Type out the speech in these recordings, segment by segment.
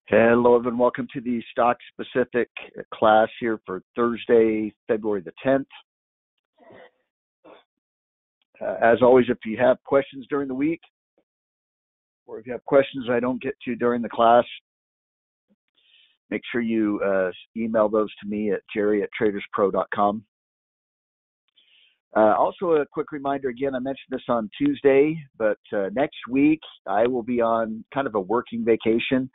Hello, everyone. Welcome to the stock-specific class here for Thursday, February the 10th. As always, if you have questions during the week, or if you have questions I don't get to during the class, make sure you email those to me at jerry@traderspro.com. Also, a quick reminder, again, I mentioned this on Tuesday, but next week I will be on kind of a working vacation.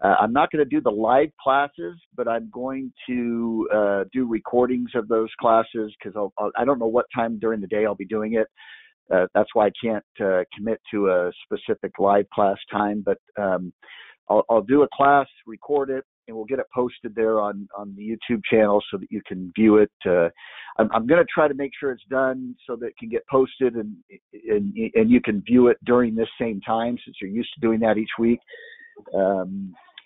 I'm not going to do the live classes, but I'm going to do recordings of those classes because I don't know what time during the day I'll be doing it. That's why I can't commit to a specific live class time, but I'll do a class, record it, and we'll get it posted there on the YouTube channel so that you can view it. I'm going to try to make sure it's done so that it can get posted and you can view it during this same time since you're used to doing that each week.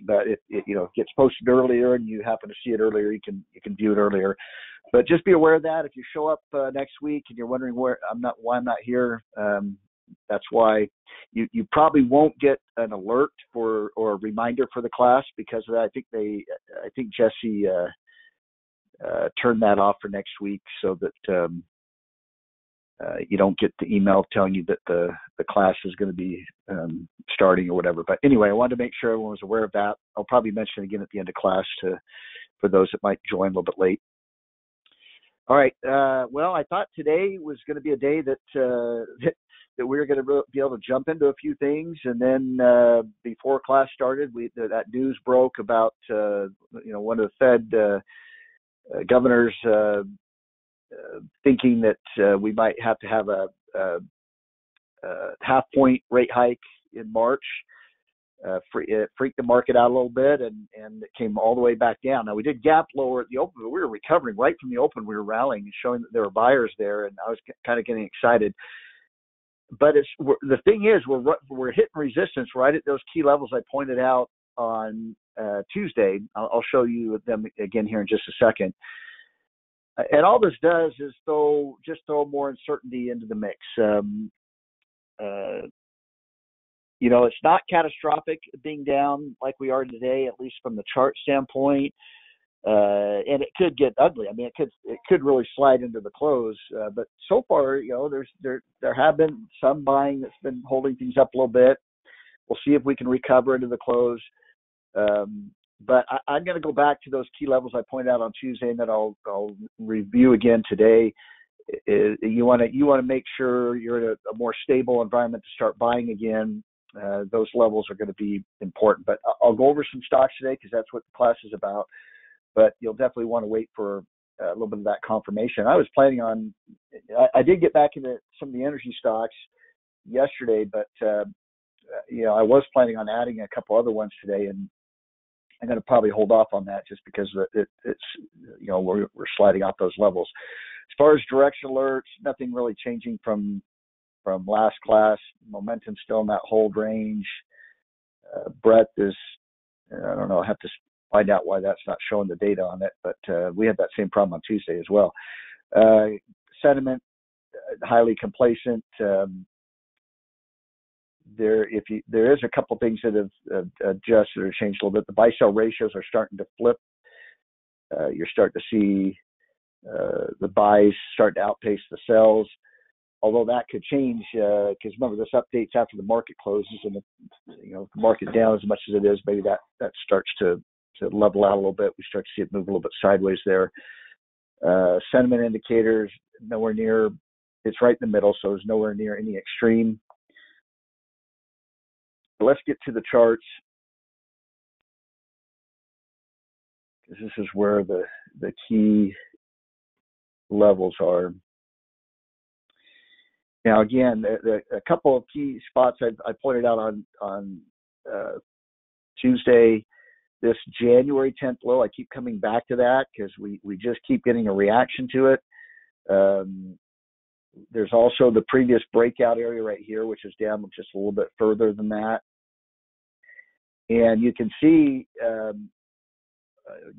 But if it gets posted earlier and you happen to see it earlier, you can view it earlier. But just be aware of that. If you show up next week and you're wondering why I'm not here, that's why you probably won't get an alert or a reminder for the class because of that. I think Jesse turned that off for next week so that you don't get the email telling you that the class is going to be starting or whatever. But anyway, I wanted to make sure everyone was aware of that. I'll probably mention it again at the end of class for those that might join a little bit late. All right. Well, I thought today was going to be a day that that we were going to be able to jump into a few things, and then before class started, that news broke about one of the Fed governors thinking that we might have to have a half-point rate hike in March. It freaked the market out a little bit, and it came all the way back down. Now, we did gap lower at the open, but we were recovering right from the open. We were rallying and showing that there were buyers there, and I was kind of getting excited. But the thing is, we're hitting resistance right at those key levels I pointed out on Tuesday. I'll show you them again here in just a second. And all this does is throw more uncertainty into the mix. It's not catastrophic being down like we are today, at least from the chart standpoint. And it could get ugly. I mean, it could really slide into the close. But so far, there have been some buying that's been holding things up a little bit. We'll see if we can recover into the close. But I'm going to go back to those key levels I pointed out on Tuesday, and then I'll review again today. You want to make sure you're in a more stable environment to start buying again. Those levels are going to be important. But I'll go over some stocks today because that's what the class is about. But you'll definitely want to wait for a little bit of that confirmation. I was planning on – I did get back into some of the energy stocks yesterday, but I was planning on adding a couple other ones today, and I'm going to probably hold off on that just because it's we're sliding off those levels. As far as direction alerts, nothing really changing from last class. Momentum still in that hold range. Breadth is, I don't know, I have to find out why that's not showing the data on it, but we had that same problem on Tuesday as well. Sentiment, highly complacent. There is a couple things that have adjusted or changed a little bit. The buy-sell ratios are starting to flip. You're starting to see the buys start to outpace the sells, although that could change because remember, this update's after the market closes, and if the market down as much as it is, maybe that starts to level out a little bit. We start to see it move a little bit sideways there. Sentiment indicators, nowhere near, it's right in the middle, so it's nowhere near any extreme. Let's get to the charts, because this is where the key levels are. Now, again, a couple of key spots I pointed out on Tuesday. This January 10th low, I keep coming back to that because we just keep getting a reaction to it. There's also the previous breakout area right here, which is down just a little bit further than that. And you can see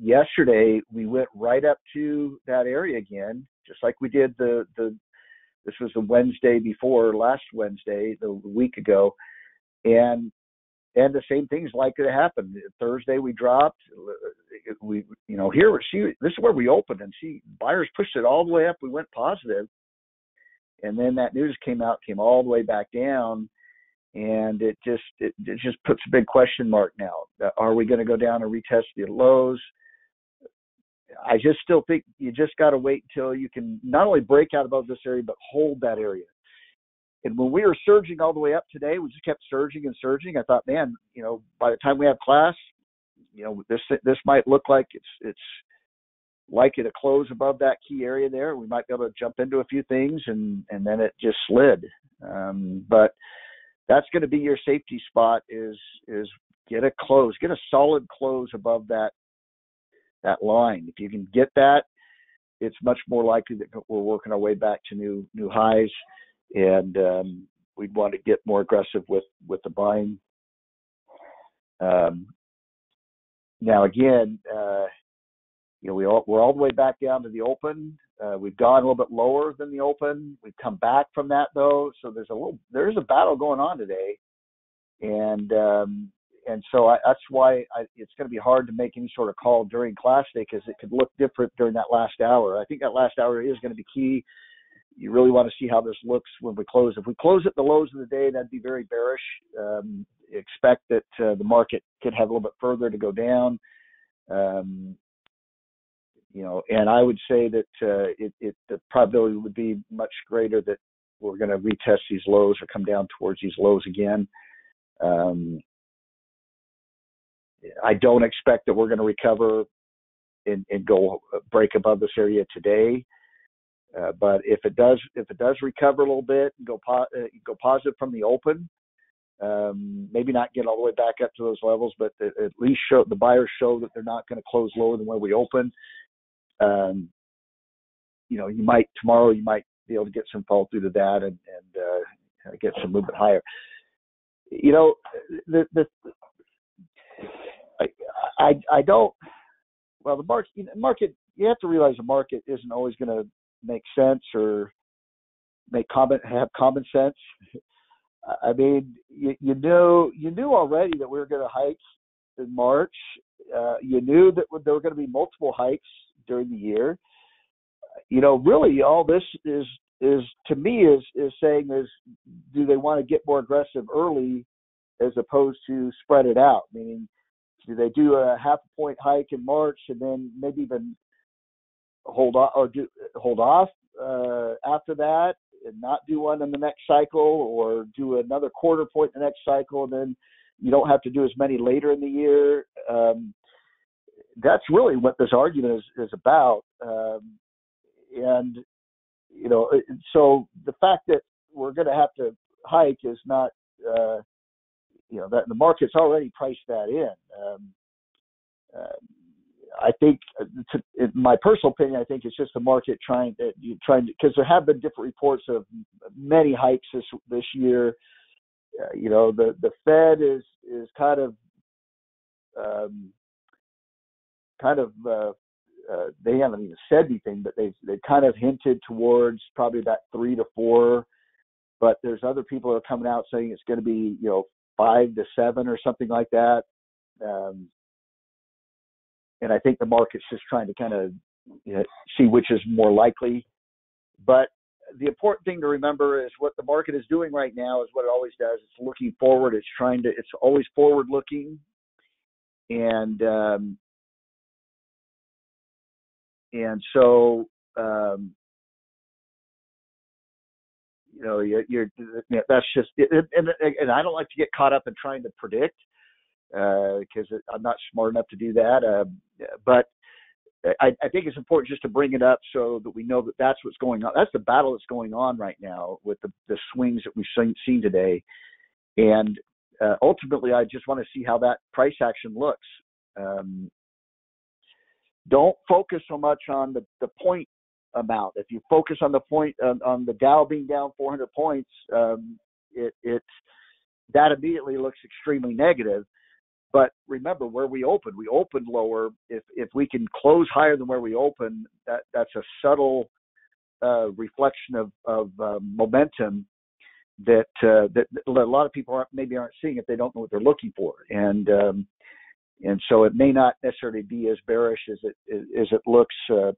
yesterday we went right up to that area again, just like we did this was the Wednesday before last Wednesday, the week ago. And And the same thing's likely to happen. Thursday we dropped. This is where we opened, and buyers pushed it all the way up. We went positive, and then that news came all the way back down, and it just puts a big question mark now. Are we going to go down and retest the lows? I just still think you just got to wait until you can not only break out above this area, but hold that area. And when we were surging all the way up today, we just kept surging and surging. I thought, man, by the time we have class, this might look like it's likely to close above that key area there. We might be able to jump into a few things, and then it just slid. But that's going to be your safety spot is get a solid close above that line. If you can get that, it's much more likely that we're working our way back to new highs. And we'd want to get more aggressive with the buying. Now again, we're all the way back down to the open. We've gone a little bit lower than the open. We've come back from that though, so there's a battle going on today, and so that's why it's going to be hard to make any sort of call during class day, because it could look different during that last hour. I think that last hour is going to be key. You really want to see how this looks when we close. If we close at the lows of the day, that'd be very bearish. Expect that the market could have a little bit further to go down. And I would say that the probability would be much greater that we're going to retest these lows or come down towards these lows again. I don't expect that we're going to recover and go break above this area today. But if it does recover a little bit and go positive from the open, maybe not get all the way back up to those levels, but at least the buyers show that they're not going to close lower than where we open. Tomorrow you might be able to get some fall through to that and get some movement higher. The market. You have to realize the market isn't always going to make sense or have common sense. I mean, you knew already that we were going to hike in March. You knew that there were going to be multiple hikes during the year. Really all this is to me is saying is, do they want to get more aggressive early as opposed to spread it out? Meaning, do they do a half a point hike in March and then maybe even hold off after that and not do one in the next cycle, or do another quarter point in the next cycle, and then you don't have to do as many later in the year? That's really what this argument is about. So the fact that we're going to have to hike is not, that the market's already priced that in. I think, in my personal opinion, I think it's just the market trying to, because there have been different reports of many hikes this year. The Fed is kind of they haven't even said anything, but they've kind of hinted towards probably about 3 to 4. But there's other people that are coming out saying it's going to be 5 to 7 or something like that. And I think the market's just trying to kind of see which is more likely. But the important thing to remember is what the market is doing right now is what it always does. It's looking forward. It's always forward looking. And so, that's just it. And I don't like to get caught up in trying to predict, because I'm not smart enough to do that. But I think it's important just to bring it up so that we know that that's what's going on. That's the battle that's going on right now with the swings that we've seen today. And ultimately, I just want to see how that price action looks. Don't focus so much on the point amount. If you focus on the point on the Dow being down 400 points, that immediately looks extremely negative. But remember where we opened lower. If we can close higher than where we opened, that's a subtle reflection of momentum. that a lot of people aren't seeing if they don't know what they're looking for, and so it may not necessarily be as bearish as it looks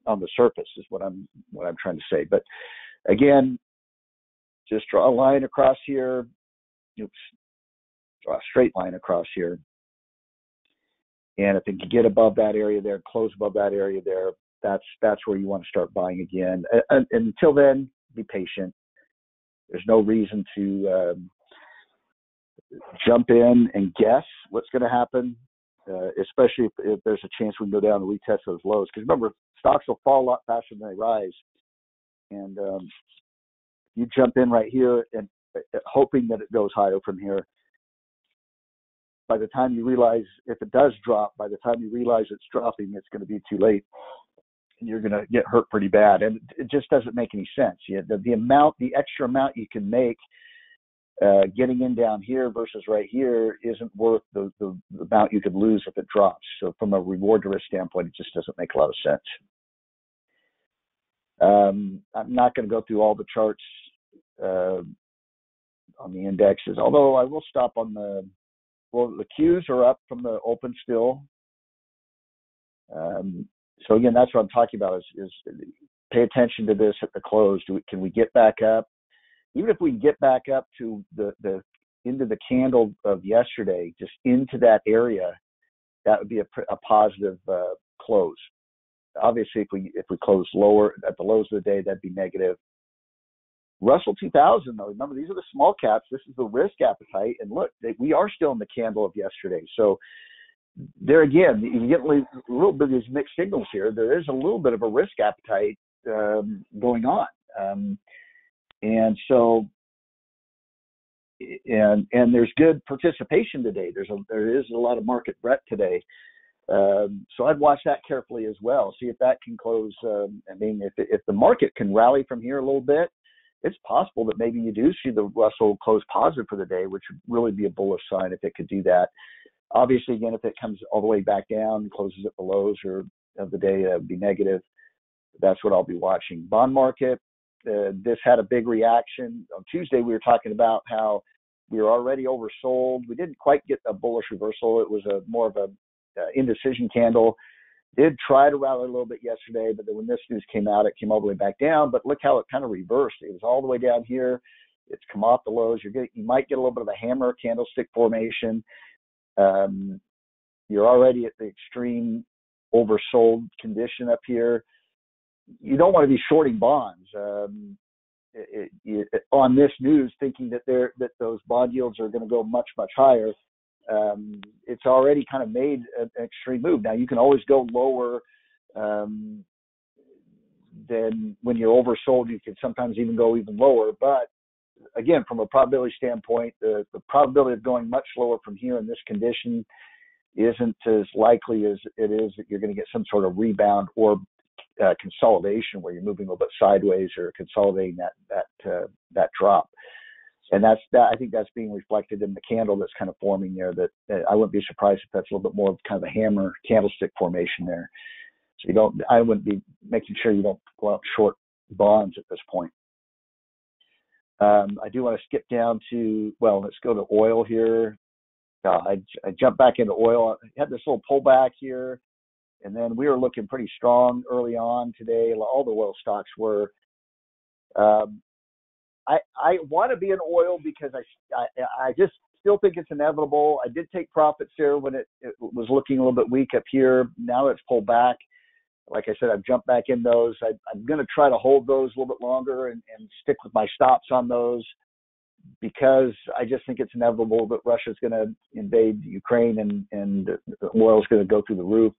on the surface, is what I'm trying to say. But again, just draw a line across here. Oops, draw a straight line across here, and if it can get above that area there, close above that area there, that's where you want to start buying again. And until then, be patient. There's no reason to jump in and guess what's going to happen, especially if there's a chance we can go down and retest those lows. Because remember, stocks will fall a lot faster than they rise. And you jump in right here and hoping that it goes higher from here. By the time you realize, if it does drop, by the time you realize it's dropping, it's going to be too late. And you're going to get hurt pretty bad. And it just doesn't make any sense. The extra amount you can make getting in down here versus right here isn't worth the amount you could lose if it drops. So from a reward to risk standpoint, it just doesn't make a lot of sense. I'm not going to go through all the charts on the indexes, although I will stop on the Qs are up from the open still. So again, that's what I'm talking about is pay attention to this at the close. Can we get back up? Even if we get back up to the into the candle of yesterday, just into that area, that would be a positive close. Obviously, if we close lower at the lows of the day, that'd be negative. Russell 2000, though, remember, these are the small caps. This is the risk appetite. And look, we are still in the candle of yesterday. So there again, you get a little bit of these mixed signals here. There is a little bit of a risk appetite going on. And so, and there's good participation today. There is a lot of market breadth today. So I'd watch that carefully as well. See if that can close. I mean, if the market can rally from here a little bit, it's possible that maybe you do see the Russell close positive for the day, which would really be a bullish sign if it could do that. Obviously, again, if it comes all the way back down and closes at the lows or of the day, it would be negative. That's what I'll be watching. Bond market, this had a big reaction. On Tuesday, we were talking about how we were already oversold. We didn't quite get a bullish reversal. It was more of a indecision candle. Did try to rally a little bit yesterday, but then when this news came out, it came all the way back down. But look how it kind of reversed. It was all the way down here. It's come off the lows. You might get a little bit of a hammer candlestick formation. You're already at the extreme oversold condition up here. You don't want to be shorting bonds on this news, thinking that those bond yields are going to go much, much higher. It's already kind of made an extreme move. Now, you can always go lower than when you're oversold. You can sometimes even go even lower. But again, from a probability standpoint, the probability of going much lower from here in this condition isn't as likely as it is that you're going to get some sort of rebound or consolidation where you're moving a little bit sideways or consolidating that drop. And I think that's being reflected in the candle that's kind of forming there. That I wouldn't be surprised if that's a little bit more of kind of a hammer candlestick formation there. So I wouldn't be making sure you don't go out short bonds at this point. I do want to skip down to, let's go to oil here. I jumped back into oil. I had this little pullback here, and then we were looking pretty strong early on today. All the oil stocks were. I want to be in oil because I just still think it's inevitable. I did take profits there when it was looking a little bit weak up here. Now it's pulled back. Like I said, I've jumped back in those. I'm going to try to hold those a little bit longer and stick with my stops on those because I just think it's inevitable that Russia's going to invade Ukraine and the oil is going to go through the roof.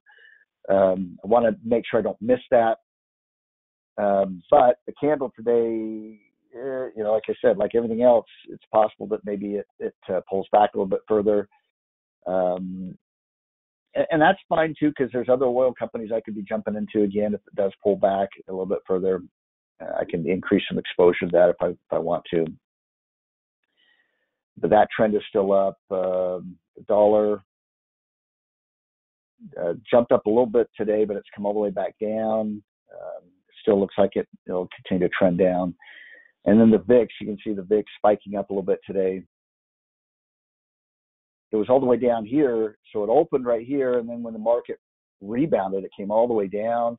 I want to make sure I don't miss that. But the candle today, like I said, like everything else, it's possible that maybe it pulls back a little bit further. And that's fine too, because there's other oil companies I could be jumping into again if it does pull back a little bit further. I can increase some exposure to that if I want to. But that trend is still up. The dollar jumped up a little bit today, but it's come all the way back down. Still looks like it'll continue to trend down. And then the VIX, you can see the VIX spiking up a little bit today. It was all the way down here, so it opened right here, and then when the market rebounded, it came all the way down,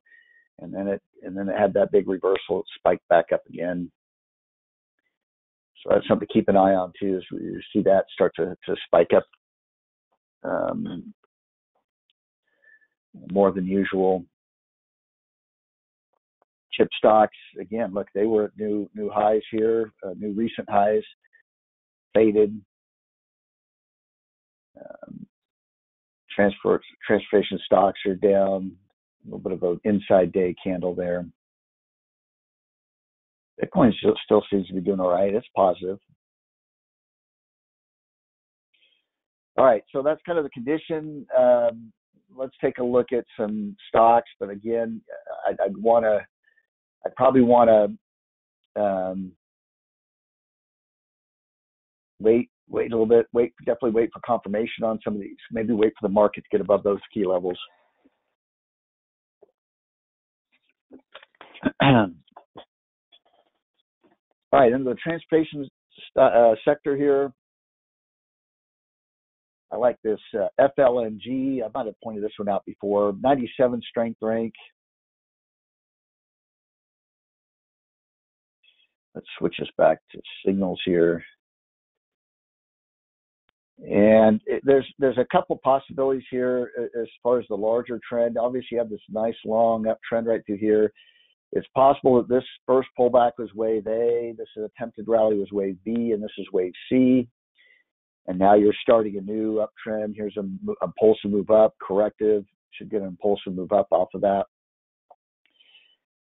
and then it had that big reversal. It spiked back up again. So that's something to keep an eye on too. Is you see that start to spike up more than usual. Chip stocks, again, look, they were at new highs here, new recent highs, faded. Transportation stocks are down, a little bit of an inside day candle there. Bitcoin still seems to be doing all right. It's positive. All right, so that's kind of the condition. Let's take a look at some stocks, but again, I'd probably want to wait a little bit. Definitely wait for confirmation on some of these. Maybe wait for the market to get above those key levels. All right, in the transportation sector here, I like this FLNG. I might have pointed this one out before. 97 strength rank. Let's switch this back to signals here. And there's a couple possibilities here as far as the larger trend. Obviously, you have this nice long uptrend right through here. It's possible that this first pullback was wave A, this attempted rally was wave B, and this is wave C. And now you're starting a new uptrend. Here's an impulsive move up, corrective. Should get an impulsive move up off of that.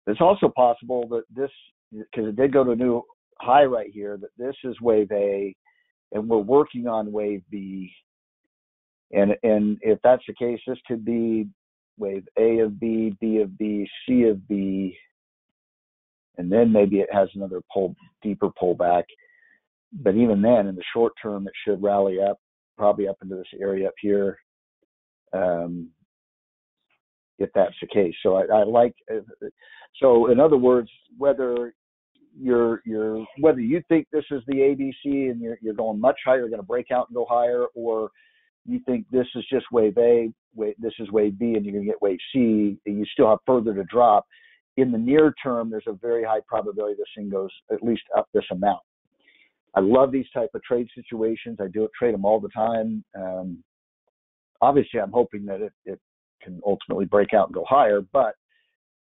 It's also possible that this, because it did go to a new high right here, that this is wave A, and we're working on wave B. And if that's the case, this could be wave A of B, B of B, C of B, and then maybe it has another deeper pullback. But even then, in the short term, it should rally up, probably up into this area up here, if that's the case. So I like. So in other words, whether you think this is the ABC and you're going much higher, you're going to break out and go higher, or you think this is just wave A, this is wave B, and you're going to get wave C, and you still have further to drop. In the near term, there's a very high probability this thing goes at least up this amount. I love these type of trade situations. I trade them all the time. Obviously, I'm hoping that it can ultimately break out and go higher, but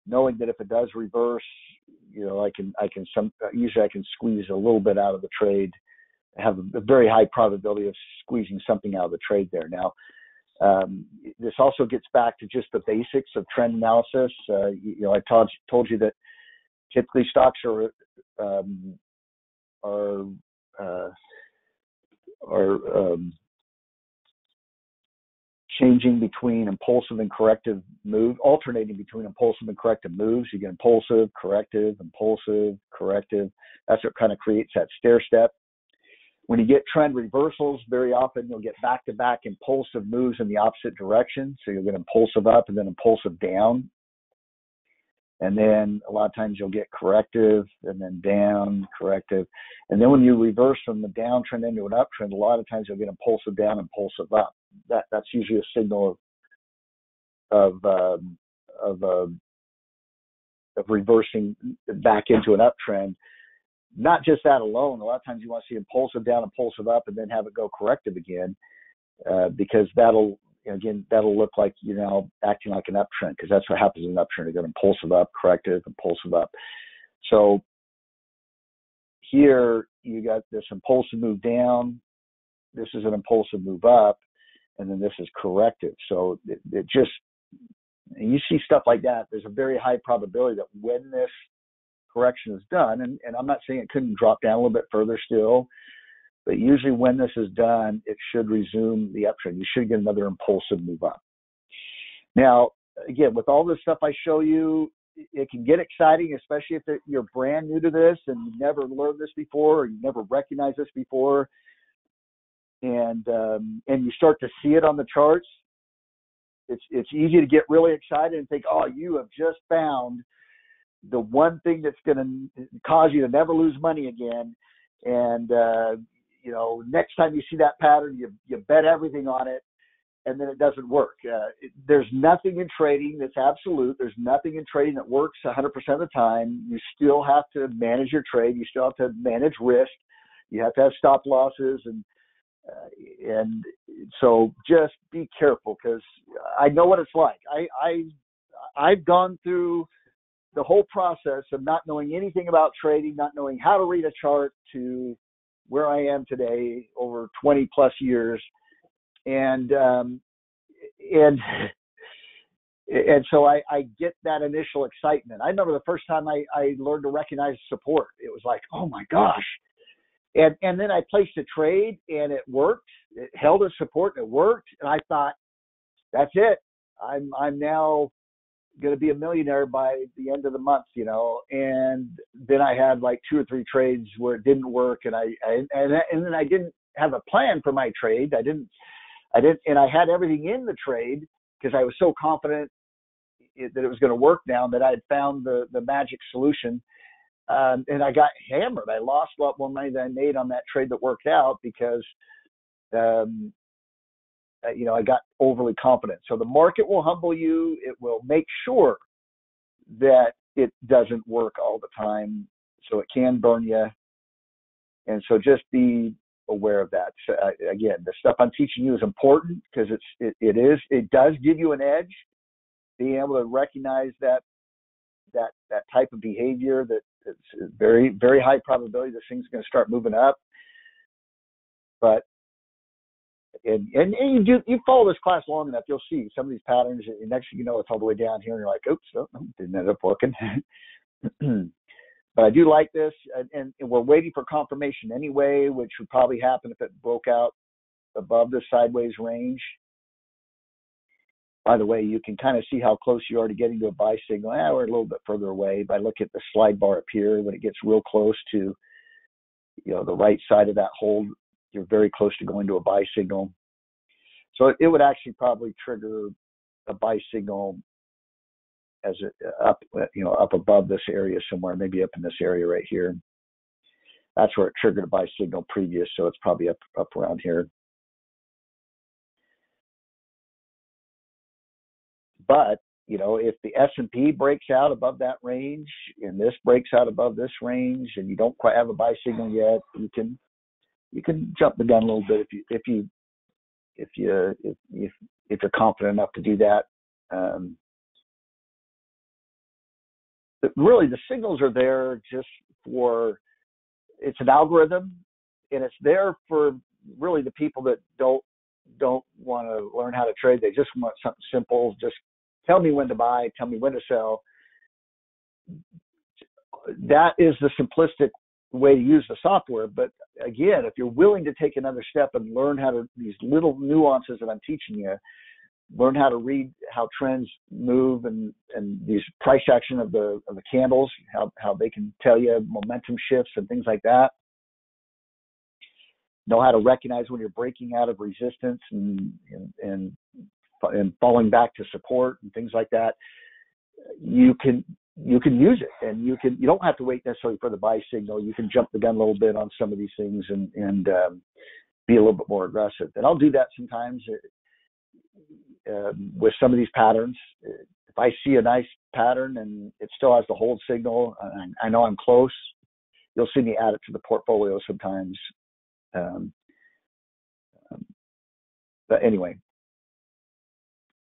knowing that if it does reverse, I can squeeze a little bit out of the trade, have a very high probability of squeezing something out of the trade there. Now, this also gets back to just the basics of trend analysis. I told you that typically stocks are changing between impulsive and corrective moves, alternating between impulsive and corrective moves. You get impulsive, corrective. That's what kind of creates that stair step. When you get trend reversals, very often you'll get back-to-back impulsive moves in the opposite direction. So you'll get impulsive up and then impulsive down. And then a lot of times you'll get corrective and then down, corrective. And then when you reverse from the downtrend into an uptrend, a lot of times you'll get impulsive down, impulsive up. That's usually a signal of reversing back into an uptrend. Not just that alone. A lot of times you want to see impulsive down, impulsive up, and then have it go corrective again, because that'll look like acting like an uptrend, because that's what happens in an uptrend. You go impulsive up, corrective, impulsive up. So here you got this impulsive move down. This is an impulsive move up, and then this is corrective. So it just, and you see stuff like that. There's a very high probability that when this correction is done, and I'm not saying it couldn't drop down a little bit further still, but usually when this is done, it should resume the uptrend. You should get another impulsive move up. Now, again, with all this stuff I show you, it can get exciting, especially if you're brand new to this and you never learned this before, or you never recognized this before, and you start to see it on the charts. It's easy to get really excited and think, oh, you have just found the one thing that's going to cause you to never lose money again. And, next time you see that pattern, you bet everything on it, and then it doesn't work. There's nothing in trading that's absolute. There's nothing in trading that works 100% of the time. You still have to manage your trade. You still have to manage risk. You have to have stop losses, and so just be careful, because I know what it's like. I've gone through the whole process of not knowing anything about trading, not knowing how to read a chart, to where I am today over 20 plus years. And so I get that initial excitement. I remember the first time I learned to recognize support. It was like, oh my gosh. And then I placed a trade and it worked. It held a support and it worked. And I thought, that's it. I'm now going to be a millionaire by the end of the month, And then I had like 2 or 3 trades where it didn't work, and then I didn't have a plan for my trade. I didn't, and I had everything in the trade because I was so confident that it was going to work now, that I had found the magic solution. And I got hammered. I lost a lot more money than I made on that trade that worked out because, I got overly confident. So the market will humble you. It will make sure that it doesn't work all the time. So it can burn you. And so just be aware of that. So, again, the stuff I'm teaching you is important because it does give you an edge. Being able to recognize that type of behavior, that it's very, very high probability this thing's going to start moving up. But and you follow this class long enough, you'll see some of these patterns, and next thing you know, it's all the way down here, and you're like, oops, no, didn't end up working. But I do like this, and we're waiting for confirmation anyway, which would probably happen if it broke out above the sideways range. By the way, you can kind of see how close you are to getting to a buy signal. We're a little bit further away. But I look at the slide bar up here, when it gets real close to, the right side of that hold, you're very close to going to a buy signal. So it would actually probably trigger a buy signal as it up above this area somewhere, maybe up in this area right here. That's where it triggered a buy signal previous, so it's probably up around here. But if the S&P breaks out above that range, and this breaks out above this range, and you don't quite have a buy signal yet, you can jump the gun a little bit if you're confident enough to do that. But really, the signals are there just for, it's an algorithm, and it's there for really the people that don't want to learn how to trade. They just want something simple. Just tell me when to buy, tell me when to sell. That is the simplistic way to use the software. But again, if you're willing to take another step and learn how to, these little nuances that I'm teaching you, learn how to read how trends move and these price action of the candles, how they can tell you momentum shifts and things like that. Know how to recognize when you're breaking out of resistance and falling back to support and things like that. You can use it, and you don't have to wait necessarily for the buy signal. You can jump the gun a little bit on some of these things and be a little bit more aggressive. And I'll do that sometimes with some of these patterns. If I see a nice pattern and it still has the hold signal, I know I'm close, you'll see me add it to the portfolio sometimes. But anyway,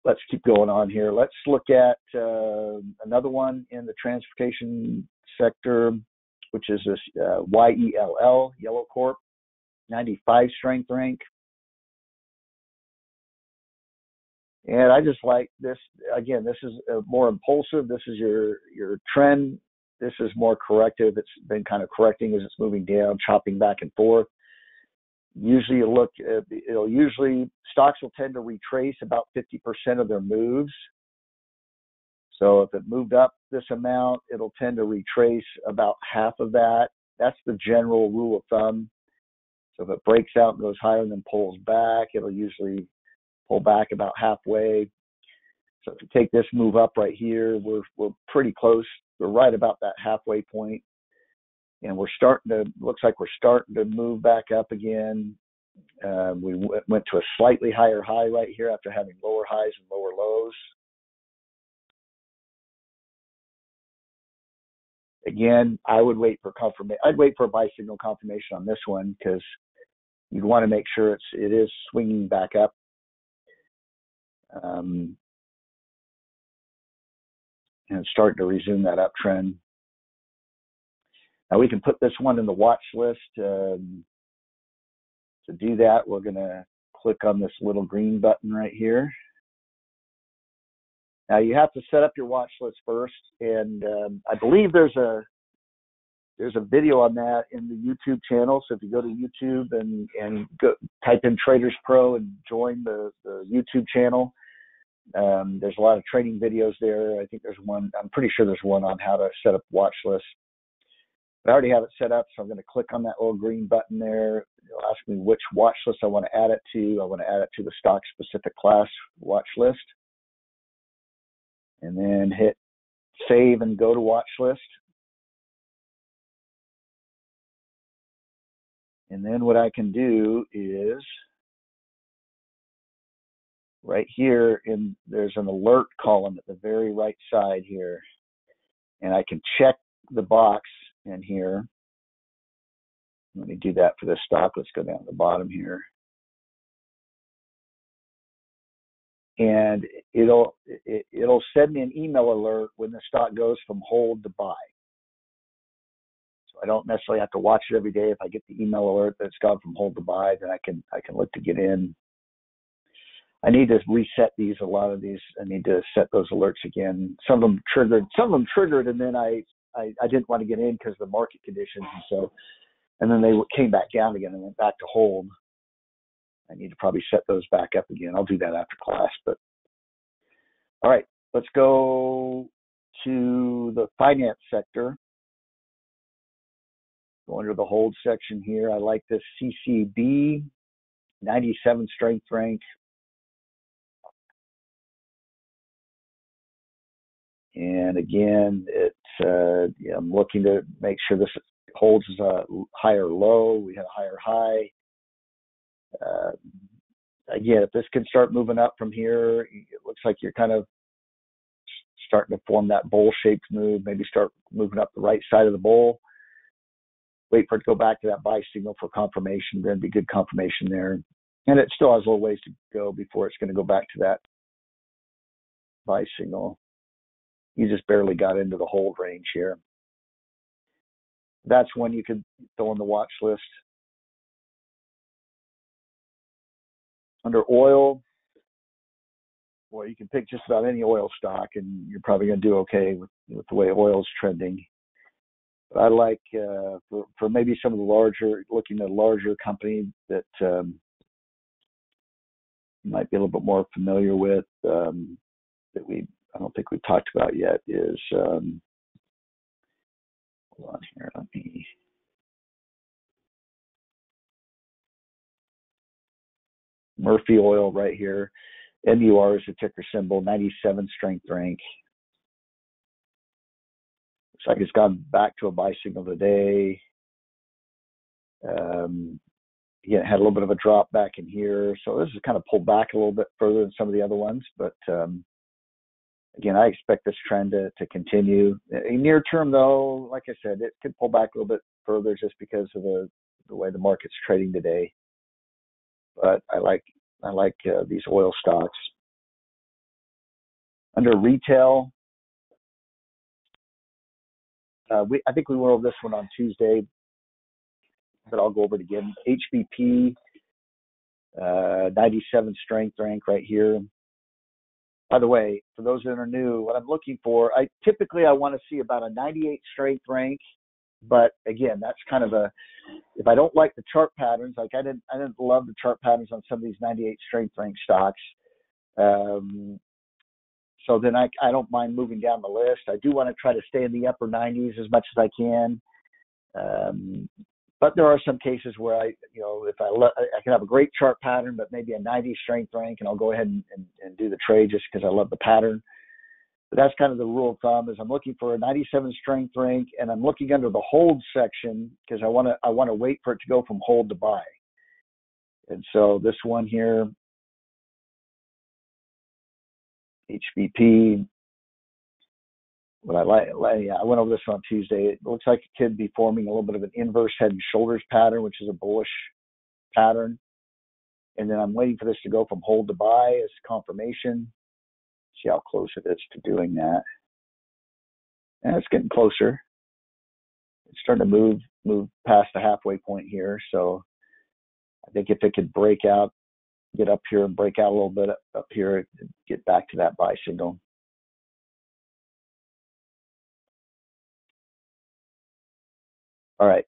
let's keep going on here. Let's look at another one in the transportation sector, which is this YELL, Yellow Corp, 95 strength rank. And I just like this. Again, this is more impulsive. This is your trend. This is more corrective. It's been kind of correcting as it's moving down, chopping back and forth. Usually stocks will tend to retrace about 50% of their moves. So if it moved up this amount, it'll tend to retrace about half of that. That's the general rule of thumb. So if it breaks out and goes higher and then pulls back, it'll usually pull back about halfway. So if you take this move up right here, we're pretty close right about that halfway point, and looks like we're starting to move back up again. We went to a slightly higher high right here after having lower highs and lower lows. Again, I would wait for confirmation. I'd wait for a buy signal confirmation on this one because you'd want to make sure it is swinging back up. And it's starting to resume that uptrend. Now we can put this one in the watch list. To do that, we're going to click on this little green button right here. Now you have to set up your watch list first, and I believe there's a video on that in the YouTube channel. So if you go to YouTube and go type in Traders Pro and join the YouTube channel, there's a lot of training videos there. I think there's one. I'm pretty sure there's one on how to set up watch lists. I already have it set up, so I'm going to click on that little green button there. It'll ask me which watch list I want to add it to. I want to add it to the stock specific class watch list. And then hit save and go to watch list. And then what I can do is right here, there's an alert column at the very right side here. And I can check the box in here. Let me do that for this stock. Let's go down to the bottom here. And it'll send me an email alert when the stock goes from hold to buy. So I don't necessarily have to watch it every day. If I get the email alert that it's gone from hold to buy, then I can look to get in. I need to reset these. A lot of these, I need to set those alerts again. Some of them triggered, and then I didn't want to get in because of the market conditions, and then they came back down again and went back to hold. I need to probably set those back up again. I'll do that after class. But all right, let's go to the finance sector. Go under the hold section here. I like this CCB 97 strength rank. And again, I'm looking to make sure this holds as a higher low. We had a higher high. Again, if this can start moving up from here, it looks like you're kind of starting to form that bowl-shaped move. Maybe start moving up the right side of the bowl. Wait for it to go back to that buy signal for confirmation. Then be good confirmation there. And it still has a little ways to go before it's going to go back to that buy signal. You just barely got into the hold range here. That's when you could throw in the watch list. Under oil, well, you can pick just about any oil stock, and you're probably going to do okay with the way oil's trending. But I like for maybe some of the looking at a larger company that you might be a little bit more familiar with that I don't think we've talked about yet is hold on here. Let me. Murphy Oil right here. MUR is the ticker symbol, 97 strength rank. Looks like it's gone back to a buy signal today. Again, it had a little bit of a drop back in here. So this is kind of pulled back a little bit further than some of the other ones. But again, I expect this trend to continue. In near term, though, like I said, it could pull back a little bit further just because of the way the market's trading today. But I like these oil stocks. Under retail, I think we went over this one on Tuesday, but I'll go over it again. HBP, 97 strength rank right here. By the way, for those that are new, what I'm looking for, I want to see about a 98 strength rank. But again, that's kind of if I don't like the chart patterns, like I didn't love the chart patterns on some of these 98 strength rank stocks. So then I don't mind moving down the list. I do want to try to stay in the upper 90s as much as I can. But there are some cases where if I can have a great chart pattern, but maybe a 90 strength rank, and I'll go ahead and do the trade just because I love the pattern. But that's kind of the rule of thumb, is I'm looking for a 97 strength rank, and I'm looking under the hold section because I want to wait for it to go from hold to buy. And so this one here, HBP, what I like, yeah, I went over this on Tuesday. It looks like it could be forming a little bit of an inverse head and shoulders pattern, which is a bullish pattern. And then I'm waiting for this to go from hold to buy as confirmation. See how close it is to doing that. And it's getting closer. It's starting to move past the halfway point here. So I think if it could break out, get up here and break out a little bit up here, get back to that buy signal. All right,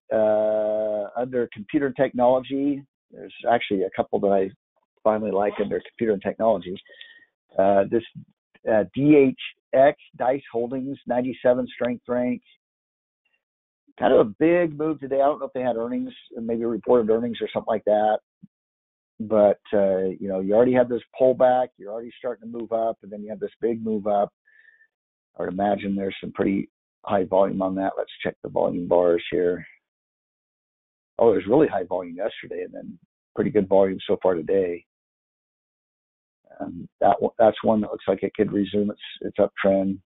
under computer and technology, there's actually a couple that I finally like under computer and technology. This DHX, Dice Holdings, 97 strength rank. Kind of a big move today. I don't know if they had earnings, maybe reported earnings or something like that. But, you know, you already had this pullback. You're already starting to move up, and then you have this big move up. I would imagine there's some pretty high volume on that. Let's check the volume bars here. Oh, there's really high volume yesterday, and then pretty good volume so far today. That's one that looks like it could resume its uptrend.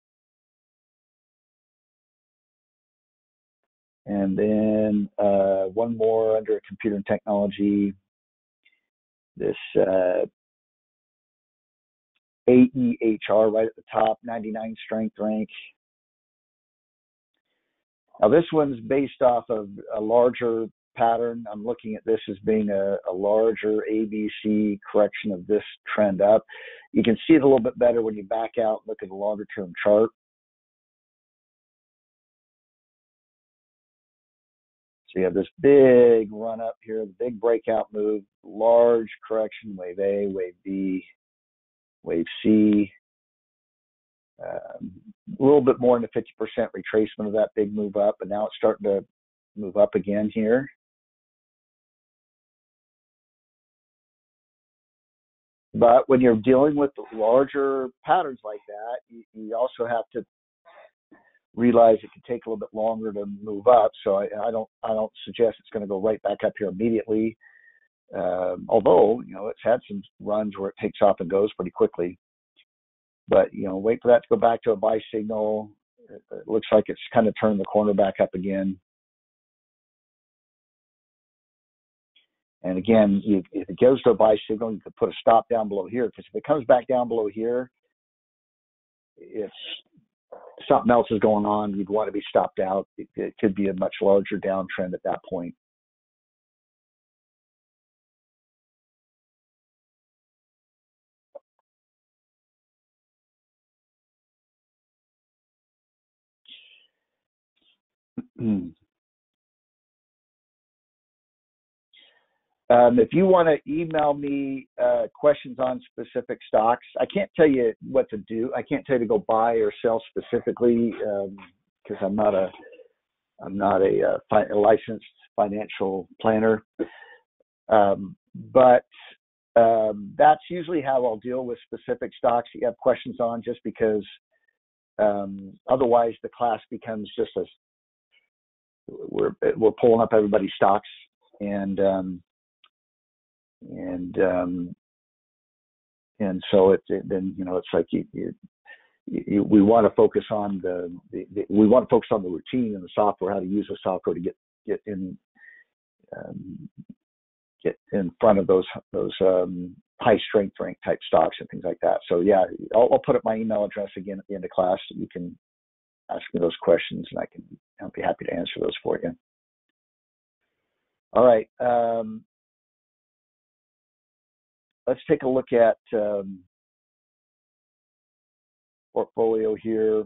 And then one more under computer and technology. This AEHR right at the top, 99 strength rank. Now this one's based off of a larger pattern. I'm looking at this as being a larger ABC correction of this trend up. You can see it a little bit better when you back out and look at the longer term chart. So you have this big run up here, the big breakout move, large correction, wave A, wave B, wave C. A little bit more than a 50% retracement of that big move up, and now it's starting to move up again here. But when you're dealing with larger patterns like that, you also have to realize it can take a little bit longer to move up. So I don't suggest it's going to go right back up here immediately. Although, you know, it's had some runs where it takes off and goes pretty quickly. But, you know, wait for that to go back to a buy signal. It looks like it's kind of turned the corner back up again. And again, if it goes to a buy signal, you could put a stop down below here, because if it comes back down below here, if something else is going on, you'd want to be stopped out. It could be a much larger downtrend at that point. If you want to email me questions on specific stocks, I can't tell you what to do. I can't tell you to go buy or sell specifically, because I'm not a licensed financial planner. But that's usually how I'll deal with specific stocks that you have questions on, just because otherwise the class becomes just we're pulling up everybody's stocks, and so then, you know, it's like we want to focus on the routine and the software, how to use the software to get in front of those high strength rank type stocks and things like that. So yeah, I'll put up my email address again at the end of class, so you can ask me those questions, and I'll be happy to answer those for you. All right. Let's take a look at portfolio here.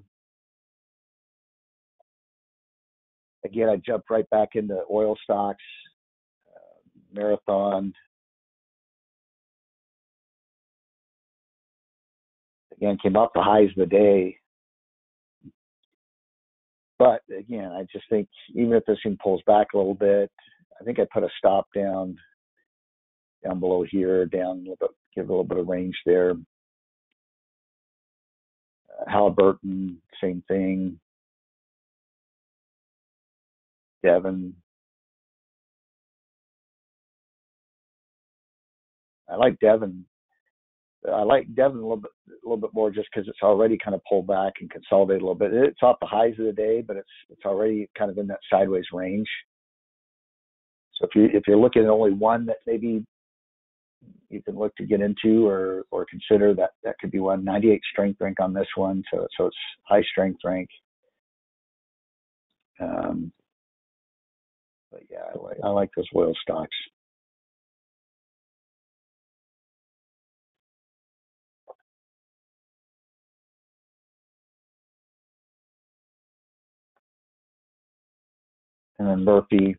Again, I jumped right back into oil stocks, Marathon. Again, came off the highs of the day. But again, I just think even if this thing pulls back a little bit, I think I put a stop down below here, down a little bit, give a little bit of range there. Halliburton, same thing. Devon. I like Devon. I like Devon a little bit more just because it's already kind of pulled back and consolidated a little bit. It's off the highs of the day, but it's already kind of in that sideways range. So if you're looking at only one that maybe you can look to get into or consider, that could be one. 98 strength rank on this one, so it's high strength rank. But yeah, I like those oil stocks. And then Murphy,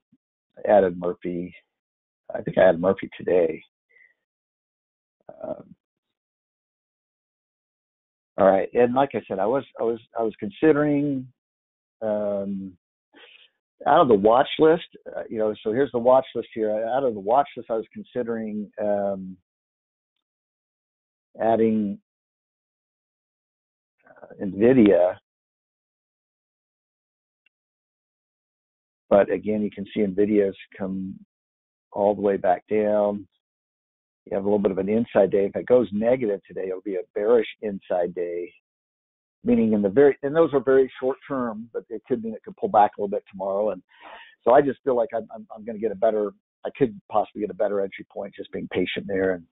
I added Murphy. I think I added Murphy today. All right, and like I said, I was considering out of the watch list. So here's the watch list here. Out of the watch list, I was considering adding NVIDIA, but again, you can see NVIDIA's come all the way back down. You have a little bit of an inside day. If it goes negative today, it'll be a bearish inside day, meaning and those are very short term, but it could mean it could pull back a little bit tomorrow. And so I just feel like I'm going to get I could possibly get a better entry point just being patient there. And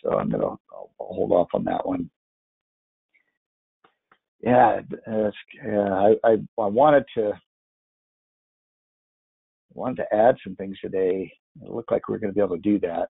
so I'll hold off on that one. Yeah, I wanted to add some things today. It looked like we were going to be able to do that.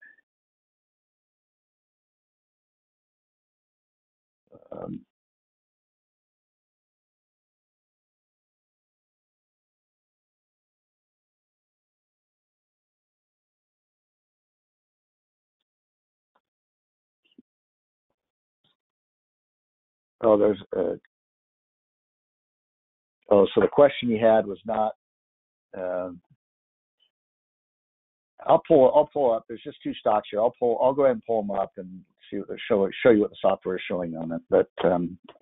So the question you had was not. I'll pull up. There's just two stocks here. I'll go ahead and pull them up and see what show you what the software is showing on it. But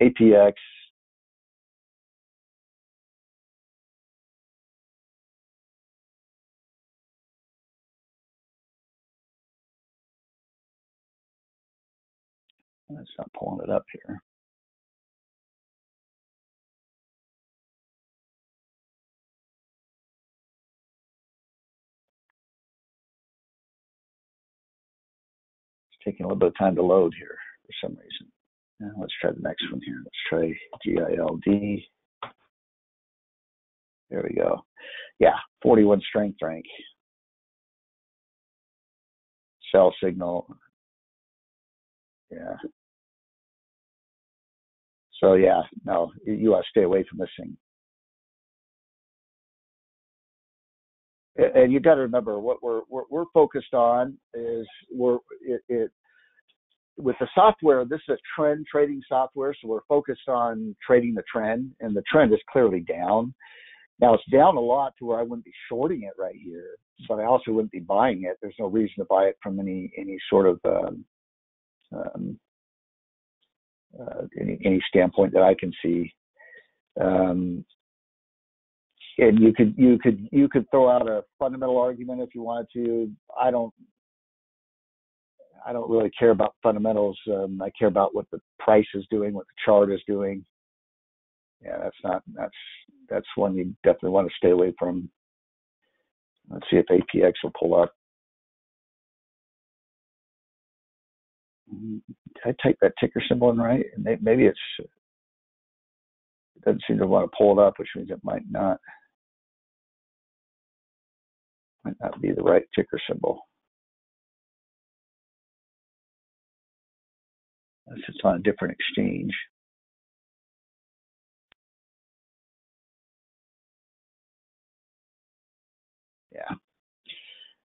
APX. It's not pulling it up here. It's taking a little bit of time to load here for some reason. Now let's try the next one here. Let's try GILD. There we go. Yeah, 41 strength rank. Sell signal. Yeah. So yeah, no, you want to stay away from this thing. And you got to remember what we're focused on is with the software. This is a trend trading software, so we're focused on trading the trend, and the trend is clearly down. Now it's down a lot to where I wouldn't be shorting it right here, but I also wouldn't be buying it. There's no reason to buy it from any sort of any standpoint that I can see. And you could throw out a fundamental argument if you wanted to. I don't really care about fundamentals. I care about what the price is doing, what the chart is doing. Yeah, that's one you definitely want to stay away from. Let's see if APX will pull up. Did I type that ticker symbol in right? Maybe it doesn't seem to want to pull it up, which means it might not be the right ticker symbol. Unless it's on a different exchange. Yeah,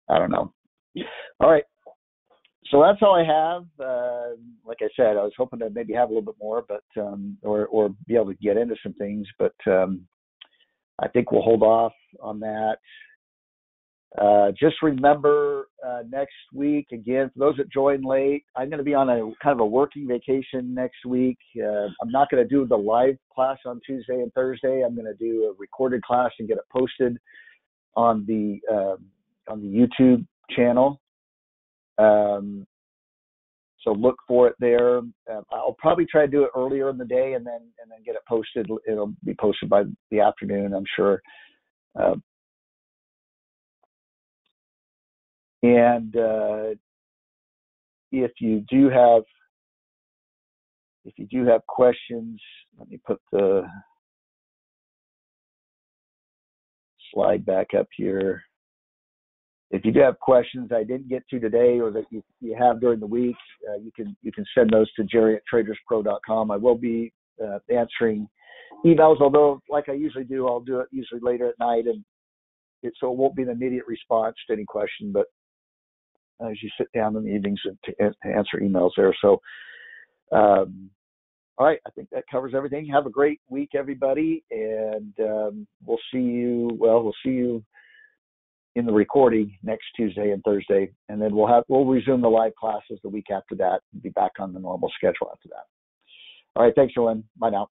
I don't know. All right, so that's all I have. Like I said, I was hoping to maybe have a little bit more, but or be able to get into some things, but I think we'll hold off on that. Just remember, next week. Again, for those that join late, I'm going to be on a kind of a working vacation next week. I'm not going to do the live class on Tuesday and Thursday. I'm going to do a recorded class and get it posted on the YouTube channel. So look for it there. I'll probably try to do it earlier in the day and then get it posted. It'll be posted by the afternoon, I'm sure. And if you do have questions, let me put the slide back up here. If you do have questions I didn't get to today or that you have during the week, you can send those to jerry@traderspro.com. I will be answering emails, although like I usually do, I'll do it usually later at night, and so it won't be an immediate response to any question, but as you sit down in the evenings to answer emails there. So, all right, I think that covers everything. Have a great week, everybody, and we'll see you in the recording next Tuesday and Thursday, and then we'll resume the live classes the week after that and be back on the normal schedule after that. All right, thanks, everyone. Bye now.